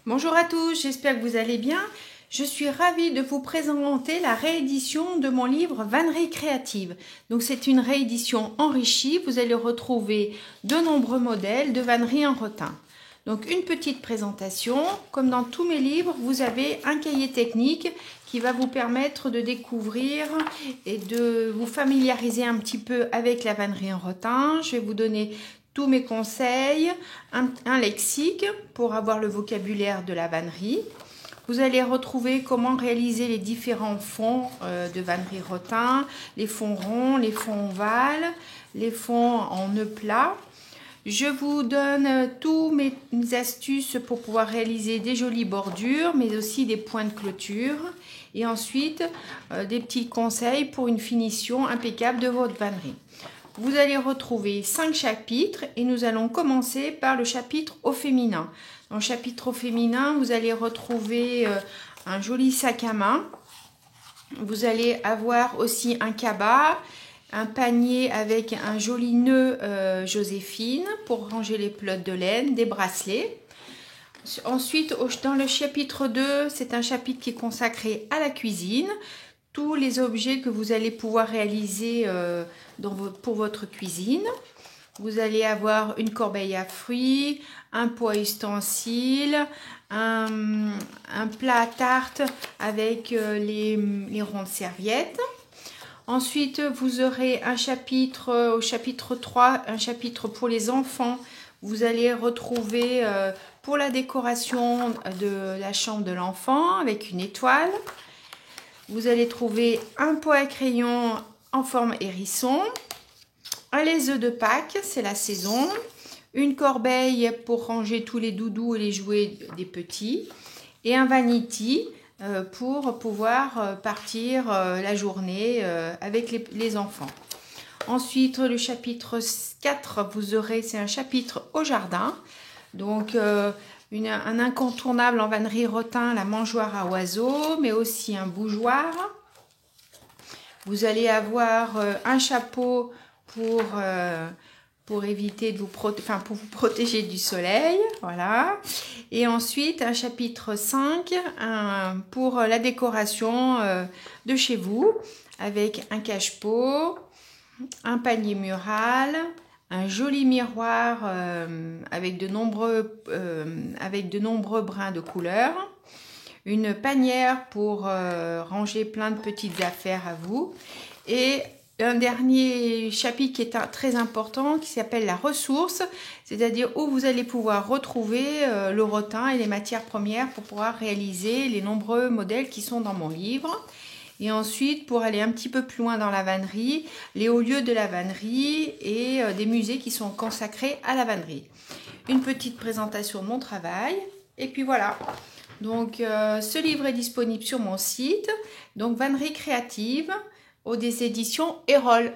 Bonjour à tous, j'espère que vous allez bien. Je suis ravie de vous présenter la réédition de mon livre Vannerie créative. Donc c'est une réédition enrichie, vous allez retrouver de nombreux modèles de vannerie en rotin. Donc une petite présentation, comme dans tous mes livres, vous avez un cahier technique qui va vous permettre de découvrir et de vous familiariser un petit peu avec la vannerie en rotin. Je vais vous donner tous mes conseils, un lexique pour avoir le vocabulaire de la vannerie. Vous allez retrouver comment réaliser les différents fonds de vannerie rotin, les fonds ronds, les fonds ovales, les fonds en nœud plat. Je vous donne tous mes astuces pour pouvoir réaliser des jolies bordures, mais aussi des points de clôture. Et ensuite, des petits conseils pour une finition impeccable de votre vannerie. Vous allez retrouver 5 chapitres et nous allons commencer par le chapitre au féminin. Dans le chapitre au féminin, vous allez retrouver un joli sac à main. Vous allez avoir aussi un cabas, un panier avec un joli nœud Joséphine pour ranger les pelotes de laine, des bracelets. Ensuite, dans le chapitre 2, c'est un chapitre qui est consacré à la cuisine. Tous les objets que vous allez pouvoir réaliser pour votre cuisine. Vous allez avoir une corbeille à fruits, un pot à ustensiles, un plat à tarte avec les ronds de serviettes. Ensuite, vous aurez un chapitre, au chapitre 3, un chapitre pour les enfants. Vous allez retrouver pour la décoration de la chambre de l'enfant avec une étoile. Vous allez trouver un pot à crayon en forme hérisson, les œufs de Pâques, c'est la saison, une corbeille pour ranger tous les doudous et les jouets des petits, et un vanity pour pouvoir partir la journée avec les enfants. Ensuite, le chapitre 4, vous aurez, c'est un chapitre au jardin, donc un incontournable en vannerie rotin, la mangeoire à oiseaux, mais aussi un bougeoir. Vous allez avoir un chapeau pour éviter de pour vous protéger du soleil, voilà. Et ensuite un chapitre 5 pour la décoration de chez vous, avec un cache-pot, un panier mural, un joli miroir avec de nombreux brins de couleurs, une panière pour ranger plein de petites affaires à vous, et un dernier chapitre qui est très important qui s'appelle la ressource, c'est-à-dire où vous allez pouvoir retrouver le rotin et les matières premières pour pouvoir réaliser les nombreux modèles qui sont dans mon livre. Et ensuite, pour aller un petit peu plus loin dans la vannerie, les hauts lieux de la vannerie et des musées qui sont consacrés à la vannerie. Une petite présentation de mon travail. Et puis voilà. Donc, ce livre est disponible sur mon site. Donc, Vannerie créative, des éditions Erol.